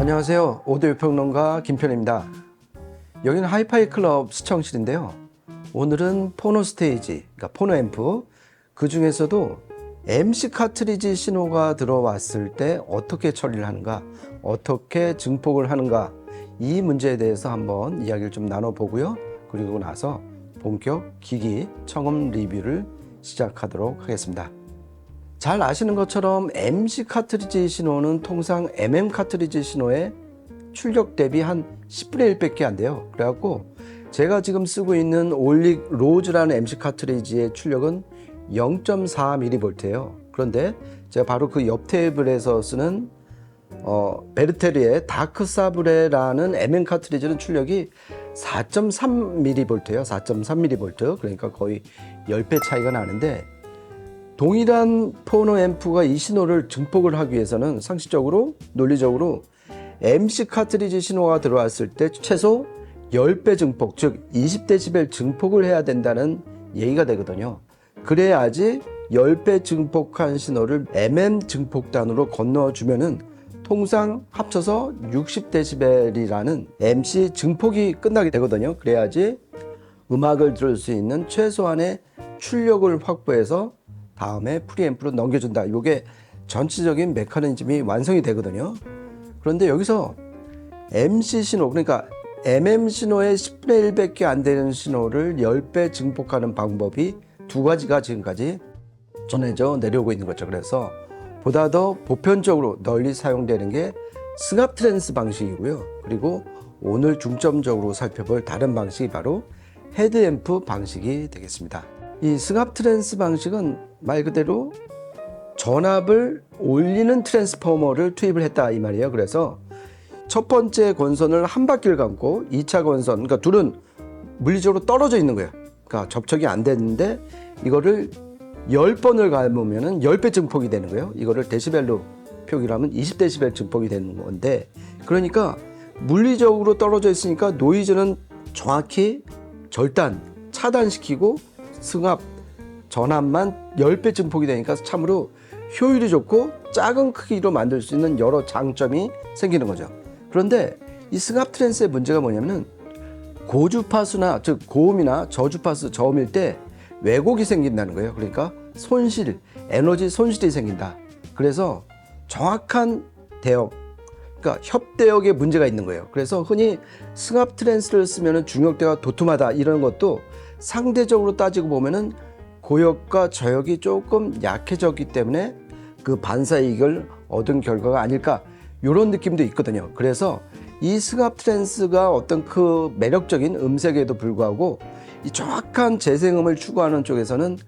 안녕하세요. 오디오 평론가 김편입니다. 여기는 하이파이 클럽 시청실인데요. 오늘은 포노 스테이지, 그러니까 포노 앰프, 그 중에서도 MC 카트리지 신호가 들어왔을 때 어떻게 처리를 하는가, 어떻게 증폭을 하는가, 이 문제에 대해서 한번 이야기를 좀 나눠보고요. 그리고 나서 본격 기기 청음 리뷰를 시작하도록 하겠습니다. 잘 아시는 것처럼 MC 카트리지 신호는 통상 MM 카트리지 신호의 출력 대비 한 10분의 1밖에 안 돼요. 그래갖고 제가 지금 쓰고 있는 올릭 로즈라는 MC 카트리지의 출력은 0.4mV예요. 그런데 제가 바로 그 옆 테이블에서 쓰는 베르테르의 다크 사브레라는 MM 카트리지는 출력이 4.3mV예요. 4.3mV. 그러니까 거의 10배 차이가 나는데, 동일한 포노 앰프가 이 신호를 증폭을 하기 위해서는 상식적으로, 논리적으로 MC 카트리지 신호가 들어왔을 때 최소 10배 증폭, 즉 20dB 증폭을 해야 된다는 얘기가 되거든요. 그래야지 10배 증폭한 신호를 MM 증폭단으로 건너주면은 통상 합쳐서 60dB이라는 MC 증폭이 끝나게 되거든요. 그래야지 음악을 들을 수 있는 최소한의 출력을 확보해서 다음에 프리앰프로 넘겨준다. 이게 전체적인 메커니즘이 완성이 되거든요. 그런데 여기서 MC 신호, 그러니까 MM 신호의 10분의 1밖에 안 되는 신호를 10배 증폭하는 방법이 두 가지가 지금까지 전해져 내려오고 있는 거죠. 그래서 보다 더 보편적으로 널리 사용되는 게 승합 트랜스 방식이고요. 그리고 오늘 중점적으로 살펴볼 다른 방식이 바로 헤드앰프 방식이 되겠습니다. 이 승합 트랜스 방식은 말 그대로 전압을 올리는 트랜스포머를 투입을 했다 이 말이에요. 그래서 첫 번째 건선을 한 바퀴를 감고 2차 건선, 그러니까 둘은 물리적으로 떨어져 있는 거예요. 그러니까 접촉이 안 됐는데 이거를 10번을 감으면 10배 증폭이 되는 거예요. 이거를 데시벨로 표기를 하면 20dB 증폭이 되는 건데, 그러니까 물리적으로 떨어져 있으니까 노이즈는 정확히 차단시키고 승합, 전압만 10배 증폭이 되니까 참으로 효율이 좋고 작은 크기로 만들 수 있는 여러 장점이 생기는 거죠. 그런데 이 승합 트랜스의 문제가 뭐냐면은 고주파수나, 즉 고음이나 저주파수, 저음일 때 왜곡이 생긴다는 거예요. 그러니까 손실, 에너지 손실이 생긴다. 그래서 정확한 대역, 그러니까 협대역에 문제가 있는 거예요. 그래서 흔히 승합 트랜스를 쓰면 중역대가 도톰하다 이런 것도 상대적으로 따지고 보면은 고역과 저역이 조금 약해졌기 때문에 그 반사 이익을 얻은 결과가 아닐까, 이런 느낌도 있거든요. 그래서 이 승합 트랜스가 어떤 그 매력적인 음색에도 불구하고 이 정확한 재생음을 추구하는 쪽에서는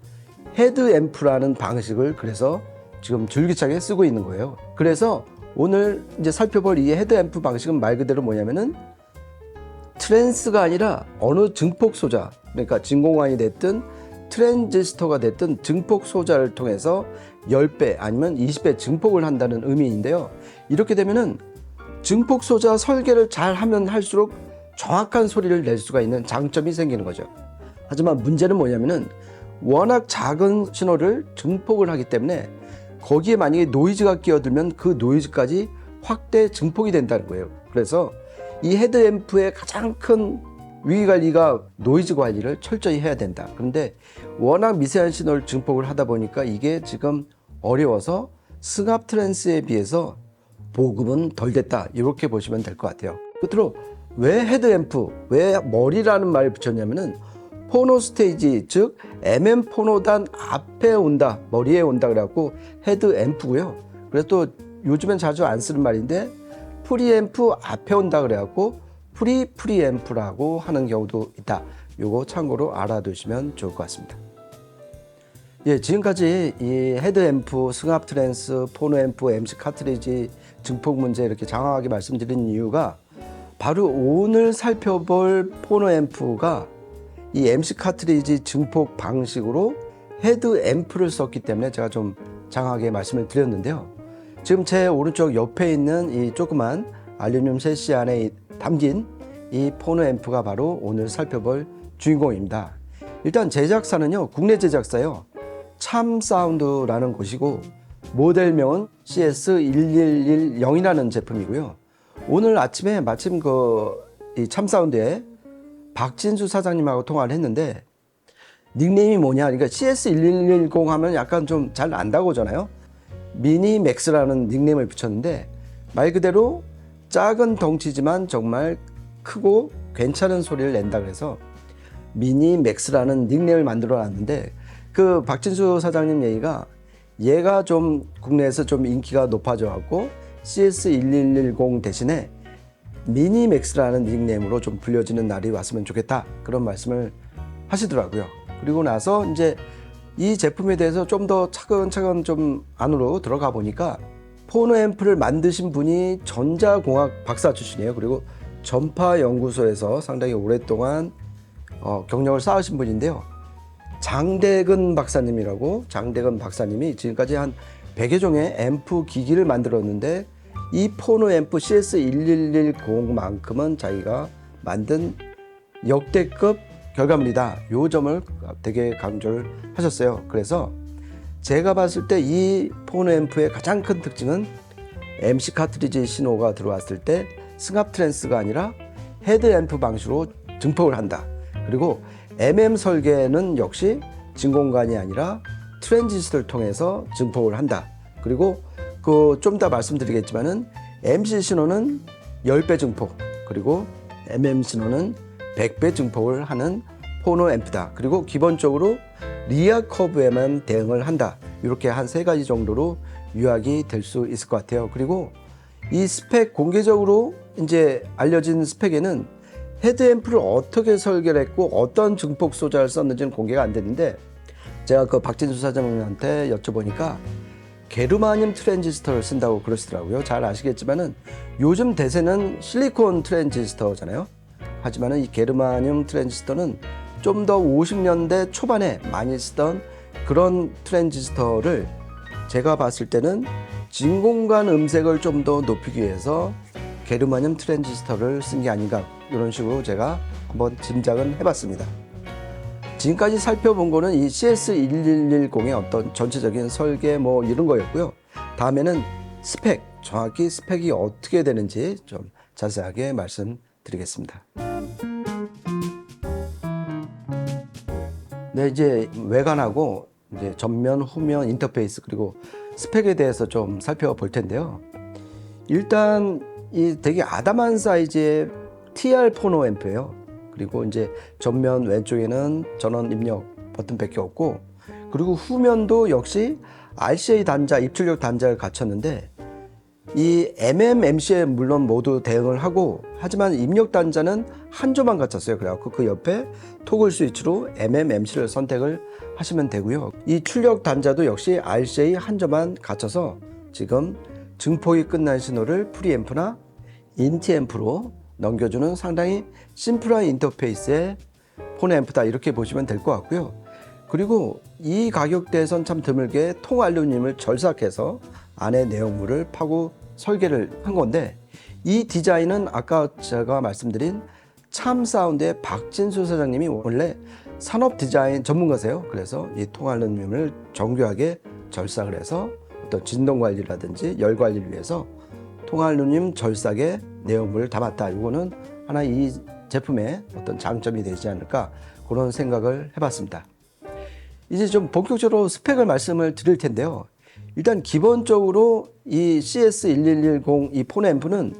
헤드 앰프라는 방식을 그래서 지금 줄기차게 쓰고 있는 거예요. 그래서 오늘 이제 살펴볼 이 헤드 앰프 방식은 말 그대로 뭐냐면은 트랜스가 아니라 어느 증폭 소자, 그러니까 진공관이 됐든 트랜지스터가 됐든 증폭 소자를 통해서 10배 아니면 20배 증폭을 한다는 의미인데요. 이렇게 되면은 증폭 소자 설계를 잘 하면 할수록 정확한 소리를 낼 수가 있는 장점이 생기는 거죠. 하지만 문제는 뭐냐면은 워낙 작은 신호를 증폭을 하기 때문에 거기에 만약에 노이즈가 끼어들면 그 노이즈까지 확대 증폭이 된다는 거예요. 그래서 이 헤드 앰프의 가장 큰 위기 관리가 노이즈 관리를 철저히 해야 된다. 그런데 워낙 미세한 신호를 증폭을 하다 보니까 이게 지금 어려워서 승합 트랜스에 비해서 보급은 덜 됐다. 이렇게 보시면 될 것 같아요. 끝으로 왜 헤드 앰프, 왜 머리라는 말을 붙였냐면은 포노 스테이지, 즉 MM 포노단 앞에 온다, 머리에 온다 그래갖고 헤드 앰프고요. 그래서 또 요즘엔 자주 안 쓰는 말인데 프리앰프 앞에 온다 그래갖고 프리앰프라고 하는 경우도 있다. 요거 참고로 알아두시면 좋을 것 같습니다. 예, 지금까지 이 헤드 앰프, 승합 트랜스, 포노 앰프, MC 카트리지 증폭 문제 이렇게 장황하게 말씀드린 이유가 바로 오늘 살펴볼 포노 앰프가 이 MC 카트리지 증폭 방식으로 헤드 앰프를 썼기 때문에 제가 좀 장황하게 말씀을 드렸는데요. 지금 제 오른쪽 옆에 있는 이 조그만 알루미늄 셰시 안에 담긴 이 포노 앰프가 바로 오늘 살펴볼 주인공입니다. 일단 제작사는요, 국내 제작사예요. 참 사운드라는 곳이고 모델명은 CS1110이라는 제품이고요. 오늘 아침에 마침 이 참사운드에 박진수 사장님하고 통화를 했는데 닉네임이 뭐냐, 그러니까 CS1110 하면 약간 좀 잘 안다고 하잖아요. 미니맥스라는 닉네임을 붙였는데 말 그대로 작은 덩치지만 정말 크고 괜찮은 소리를 낸다 그래서 미니맥스라는 닉네임을 만들어 놨는데, 그 박진수 사장님 얘기가 얘가 좀 국내에서 좀 인기가 높아져 갖고 CS1110 대신에 미니맥스라는 닉네임으로 좀 불려지는 날이 왔으면 좋겠다, 그런 말씀을 하시더라고요. 그리고 나서 이제 이 제품에 대해서 좀 더 차근차근 좀 안으로 들어가 보니까 포노 앰프를 만드신 분이 전자공학 박사 출신이에요. 그리고 전파연구소에서 상당히 오랫동안 경력을 쌓으신 분인데요. 장대근 박사님이 지금까지 한 100여 종의 앰프 기기를 만들었는데 이 포노 앰프 CS1110만큼은 자기가 만든 역대급 결과물이다, 요 점을 되게 강조를 하셨어요. 그래서 제가 봤을 때 이 포노 앰프의 가장 큰 특징은 MC 카트리지 신호가 들어왔을 때 승합 트랜스가 아니라 헤드 앰프 방식으로 증폭을 한다. 그리고 MM 설계는 역시 진공관이 아니라 트랜지스터를 통해서 증폭을 한다. 그리고 좀 이따 말씀드리겠지만은 MC 신호는 10배 증폭, 그리고 MM 신호는 100배 증폭을 하는 포노 앰프다. 그리고 기본적으로 리아 커브에만 대응을 한다. 이렇게 한 3가지 정도로 요약이 될 수 있을 것 같아요. 그리고 이 스펙, 공개적으로 이제 알려진 스펙에는 헤드 앰프를 어떻게 설계를 했고 어떤 증폭 소자를 썼는지는 공개가 안 되는데, 제가 그 박진수 사장님한테 여쭤보니까 게르마늄 트랜지스터를 쓴다고 그러시더라고요. 잘 아시겠지만은 요즘 대세는 실리콘 트랜지스터잖아요. 하지만은 이 게르마늄 트랜지스터는 좀 더 50년대 초반에 많이 쓰던 그런 트랜지스터를 제가 봤을 때는 진공관 음색을 좀 더 높이기 위해서 게르마늄 트랜지스터를 쓴 게 아닌가, 이런 식으로 제가 한번 짐작은 해봤습니다. 지금까지 살펴본 거는 이 CS1110의 어떤 전체적인 설계 뭐 이런 거였고요. 다음에는 스펙, 정확히 스펙이 어떻게 되는지 좀 자세하게 말씀드리겠습니다. 네, 이제 외관하고 이제 전면, 후면 인터페이스, 그리고 스펙에 대해서 좀 살펴볼 텐데요. 일단 이 되게 아담한 사이즈의 TR 포노 앰프예요. 그리고 이제 전면 왼쪽에는 전원 입력 버튼밖에 없고, 그리고 후면도 역시 RCA 단자, 입출력 단자를 갖췄는데 이 MMMC에 물론 모두 대응을 하고, 하지만 입력 단자는 한 조만 갖췄어요. 그래갖고 그 옆에 토글 스위치로 MMMC를 선택을 하시면 되고요. 이 출력 단자도 역시 RCA 한 조만 갖춰서 지금 증폭이 끝난 신호를 프리앰프나 인티앰프로 넘겨주는 상당히 심플한 인터페이스의 포노 앰프다, 이렇게 보시면 될 것 같고요. 그리고 이 가격대에선 참 드물게 통알루미늄을 절삭해서 안에 내용물을 파고 설계를 한 건데, 이 디자인은 아까 제가 말씀드린 참사운드의 박진수 사장님이 원래 산업 디자인 전문가세요. 그래서 이 통알루미늄을 정교하게 절삭을 해서 어떤 진동 관리라든지 열 관리를 위해서 통알루미늄 절삭의 내용물을 담았다. 이거는 하나 이 제품의 어떤 장점이 되지 않을까, 그런 생각을 해봤습니다. 이제 좀 본격적으로 스펙을 말씀을 드릴 텐데요. 일단 기본적으로 이 CS1110 이 포노 앰프는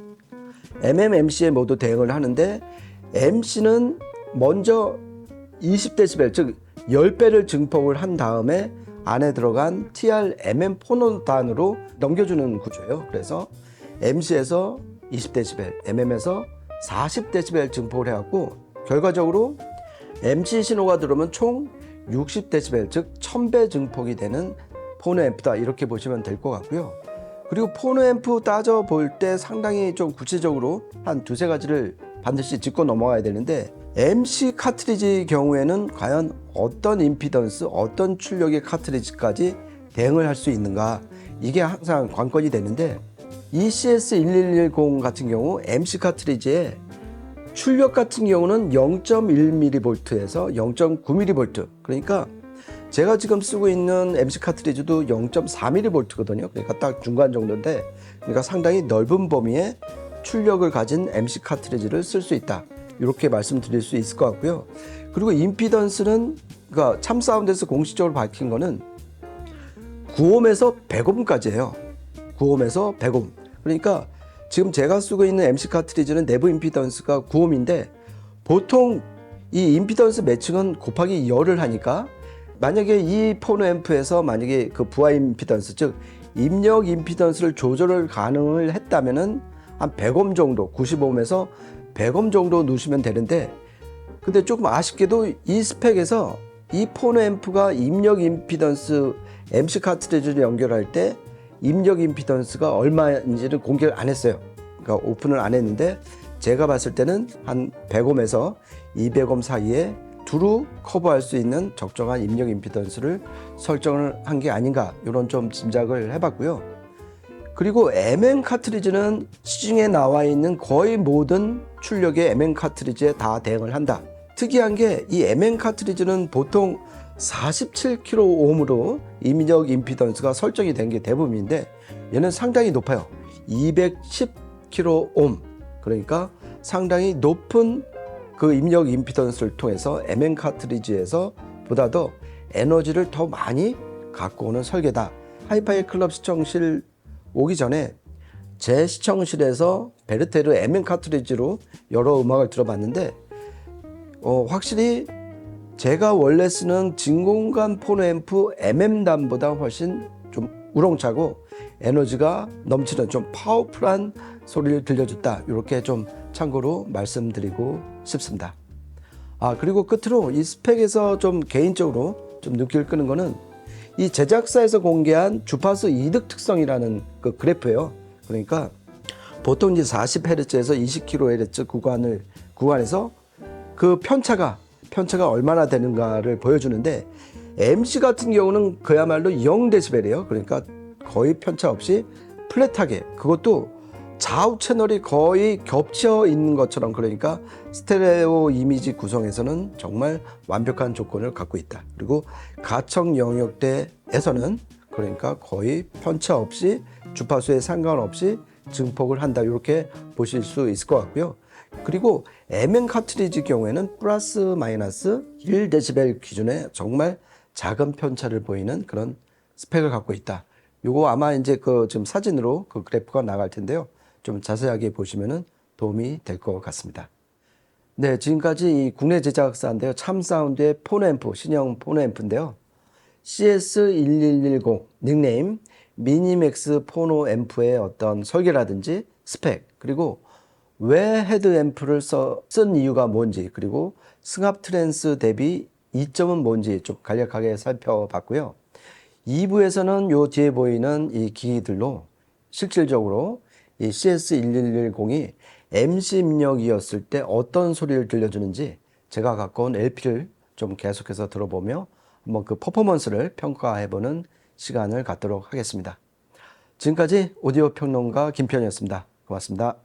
MMMC에 모두 대응을 하는데, MC는 먼저 20dB, 즉 10배를 증폭을 한 다음에 안에 들어간 TR-MM 포노단으로 넘겨주는 구조예요. 그래서 MC에서 20dB, MM에서 40dB 증폭을 해갖고 결과적으로 MC 신호가 들어오면 총 60dB, 즉 1000배 증폭이 되는 포노 앰프다, 이렇게 보시면 될 것 같고요. 그리고 포노 앰프 따져볼 때 상당히 좀 구체적으로 한 2-3가지를 반드시 짚고 넘어가야 되는데, MC 카트리지 경우에는 과연 어떤 임피던스, 어떤 출력의 카트리지까지 대응을 할 수 있는가, 이게 항상 관건이 되는데, 이 CS1110 같은 경우 MC 카트리지의 출력 같은 경우는 0.1mV에서 0.9mV, 그러니까 제가 지금 쓰고 있는 MC 카트리지도 0.4mV거든요. 그러니까 딱 중간 정도인데, 그러니까 상당히 넓은 범위의 출력을 가진 MC 카트리지를 쓸 수 있다. 이렇게 말씀드릴 수 있을 것 같고요. 그리고 임피던스는 그러니까 참 사운드에서 공식적으로 밝힌 거는 9옴에서 100옴까지예요. 9옴에서 100옴. 그러니까 지금 제가 쓰고 있는 MC 카트리지는 내부 임피던스가 9옴인데 보통 이 임피던스 매칭은 곱하기 열을 하니까 만약에 이 포노 앰프에서 만약에 그 부하 임피던스 즉 입력 임피던스를 조절을 가능을 했다면은 한 100옴 정도 90옴에서 100옴 정도 넣으시면 되는데 근데 조금 아쉽게도 이 스펙에서 이 포노 앰프가 입력 임피던스 MC 카트리지를 연결할 때 입력 임피던스가 얼마인지를 공개를 안 했어요. 그러니까 오픈을 안 했는데 제가 봤을 때는 한 100옴에서 200옴 사이에 두루 커버할 수 있는 적정한 입력 임피던스를 설정을 한 게 아닌가 이런 좀 짐작을 해봤고요. 그리고 MM 카트리지는 시중에 나와 있는 거의 모든 출력의 MM 카트리지에 다 대응을 한다. 특이한 게 이 MM 카트리지는 보통 47kΩ으로 입력 임피던스가 설정이 된 게 대부분인데 얘는 상당히 높아요. 210kΩ. 그러니까 상당히 높은 그 입력 임피던스를 통해서 MM 카트리지에서 보다 더 에너지를 더 많이 갖고 오는 설계다. 하이파이 클럽 시청실 오기 전에 제 시청실에서 베르테르 MM 카트리지로 여러 음악을 들어봤는데 확실히 제가 원래 쓰는 진공관 포노 앰프 MM단보다 훨씬 좀 우렁차고 에너지가 넘치는 좀 파워풀한 소리를 들려줬다. 이렇게 좀 참고로 말씀드리고 싶습니다. 그리고 끝으로 이 스펙에서 좀 개인적으로 좀 눈길을 끄는 거는 이 제작사에서 공개한 주파수 이득 특성이라는 그 그래프예요. 그러니까 보통 이제 40Hz에서 20kHz 구간에서 그 편차가 얼마나 되는가를 보여주는데 MC 같은 경우는 그야말로 0dB이에요. 그러니까 거의 편차 없이 플랫하게 그것도 좌우 채널이 거의 겹쳐 있는 것처럼 그러니까 스테레오 이미지 구성에서는 정말 완벽한 조건을 갖고 있다. 그리고 가청 영역대에서는 그러니까 거의 편차 없이 주파수에 상관없이 증폭을 한다. 이렇게 보실 수 있을 것 같고요. 그리고 MM 카트리지 경우에는 플러스 마이너스 1dB 기준의 정말 작은 편차를 보이는 그런 스펙을 갖고 있다. 요거 아마 이제 그 지금 사진으로 그 그래프가 나갈 텐데요. 좀 자세하게 보시면은 도움이 될 것 같습니다. 네, 지금까지 이 국내 제작사인데요. 참사운드의 포노앰프, 신형 포노앰프인데요. CS1110 닉네임 미니맥스 포노앰프의 어떤 설계라든지 스펙 그리고 왜 헤드앰프를 쓴 이유가 뭔지 그리고 승합 트랜스 대비 이점은 뭔지 좀 간략하게 살펴봤고요. 2부에서는 요 뒤에 보이는 이 기기들로 실질적으로 이 CS1110이 MC 입력이었을 때 어떤 소리를 들려주는지 제가 갖고 온 LP를 좀 계속해서 들어보며 한번 그 퍼포먼스를 평가해보는 시간을 갖도록 하겠습니다. 지금까지 오디오 평론가 김편이었습니다. 고맙습니다.